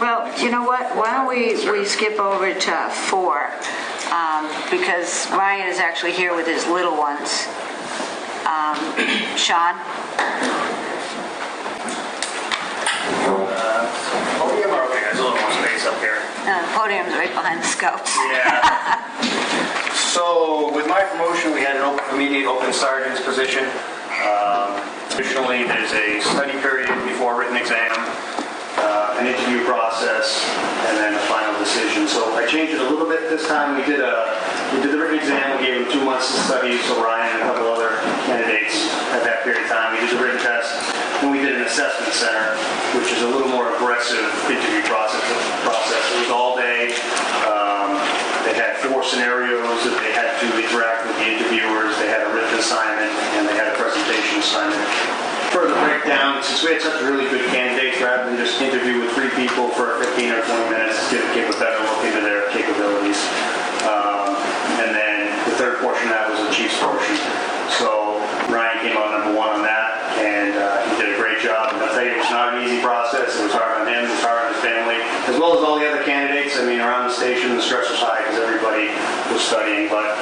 Well, you know what? Why don't we skip over to 4, because Ryan is actually here with his little ones. Sean? Podium or okay, there's a little more space up here. No, the podium's right behind the scouts. Yeah. So with my promotion, we had an immediate open sergeant's position. Additionally, there's a study period before a written exam, an interview process, and then a final decision. So I changed it a little bit this time. We did the written exam. We gave them 2 months to study. So Ryan and a couple other candidates at that period of time. We did the written test. Then we did an assessment center, which is a little more aggressive interview process. It was all day. They had 4 scenarios that they had to interact with the interviewers. They had a written assignment, and they had a presentation assignment. Further breakdown, since we had such really good candidates, rather than just interview with 3 people for 15 or 20 minutes, give a better look into their capabilities. And then the third portion of that was the chief's portion. So Ryan came out number 1 on that, and he did a great job. And I'll tell you, it was not an easy process. It was hard on him, it was hard on his family, as well as all the other candidates. I mean, around the station, the stress was high because everybody was studying. But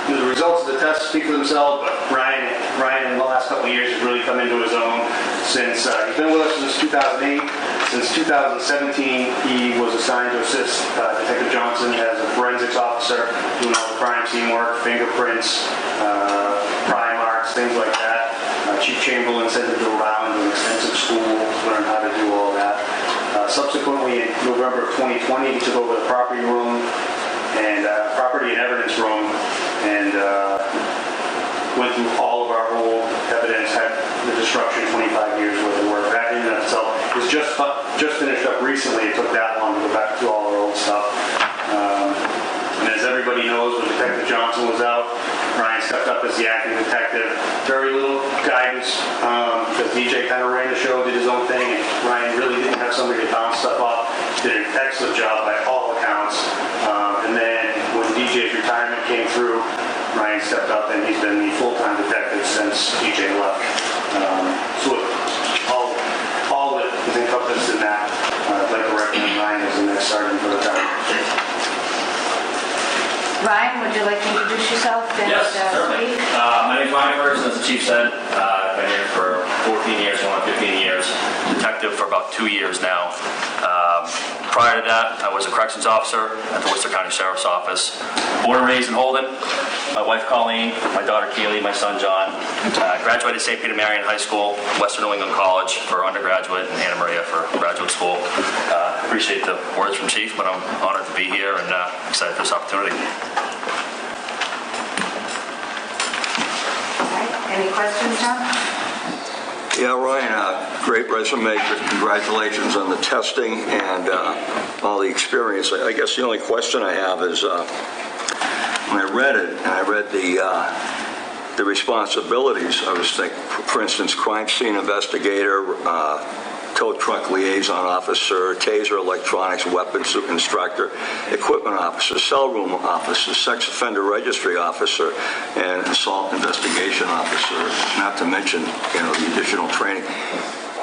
the results of the test speak for themselves. But Ryan in the last couple of years has really come into his own since he's been with us since 2008. Since 2017, he was assigned to assist Detective Johnson as a forensics officer, doing all the crime scene work, fingerprints, pry marks, things like that. Chief Chamberlain sent him to Rhode Island to an extensive school to learn how to do all that. Subsequently, in November of 2020, he took over the property room and property and evidence room, and went through all of our old evidence, had the destruction, 25 years worth of work. That in and of itself was just finished up recently. It took that long to go back through all our old stuff. And as everybody knows, when Detective Johnson was out, Ryan stepped up as the acting detective. Very little guidance, because DJ kind of ran the show, did his own thing, and Ryan really didn't have somebody to bounce stuff off. Did an excellent job by all accounts. And then when DJ's retirement came through, Ryan stepped up, and he's been the full-time detective since DJ left. So all that is encompassed in that, I'd like to recommend Ryan as the next sergeant for the town. Ryan, would you like to introduce yourself? Yes, certainly. My name is Ryan Ferguson, as the chief said. I've been here for 14 years, going on 15 years. Detective for about 2 years now. Prior to that, I was a corrections officer at the Worcester County Sheriff's Office. Born and raised in Holden. My wife Colleen, my daughter Keely, my son John. Graduated St. Peter Marian High School, Western New England College for undergraduate, and Anna Maria for graduate school. Appreciate the words from Chief, but I'm honored to be here and excited for this opportunity. All right. Any questions, John? Yeah, Ryan, great resume. Congratulations on the testing and all the experience. I guess the only question I have is when I read it and I read the responsibilities, I was thinking, for instance, crime scene investigator, tow truck liaison officer, taser electronics weapons instructor, equipment officer, cell room officer, sex offender registry officer, and assault investigation officer, not to mention, the additional training.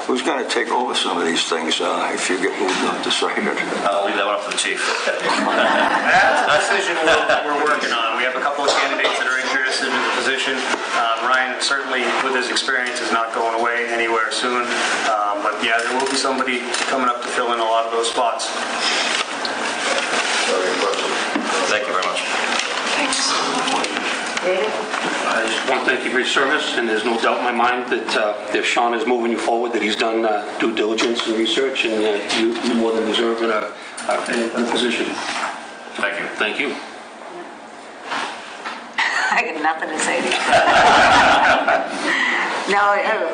Who's going to take over some of these things if you get moved up to sergeant? I'll leave that one up to the chief. That's a decision we're working on. We have a couple of candidates that are interested in the position. Ryan, certainly with his experience, is not going away anywhere soon. But yeah, there will be somebody coming up to fill in a lot of those spots. Very impressive. Thank you very much. Thanks. David? I just want to thank you for your service, and there's no doubt in my mind that if Sean is moving you forward, that he's done due diligence and research, and you more than deserve a position. Thank you. Thank you. I got nothing to say to you. No,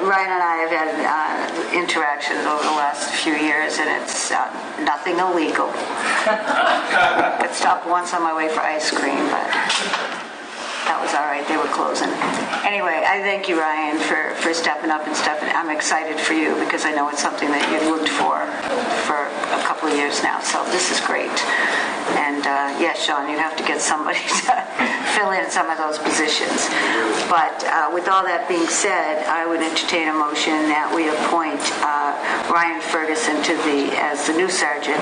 Ryan and I have had interactions over the last few years, and it's nothing illegal. Got stopped once on my way for ice cream, but that was all right. They were closing. Anyway, I thank you, Ryan, for stepping up and stepping. I'm excited for you because I know it's something that you've looked for a couple of years now. So this is great. And yes, Sean, you have to get somebody to fill in some of those positions. But with all that being said, I would entertain a motion that we appoint Ryan Ferguson as the new sergeant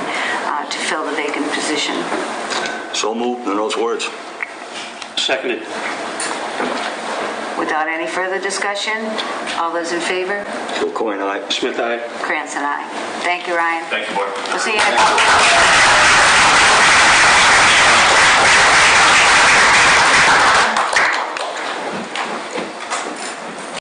to fill the vacant position. So moved in those words. Seconded. Without any further discussion, all those in favor? Kilcoyne, aye. Smith, aye. Krantz and I. Thank you, Ryan. Thank you, Board. We'll see you in a couple of weeks.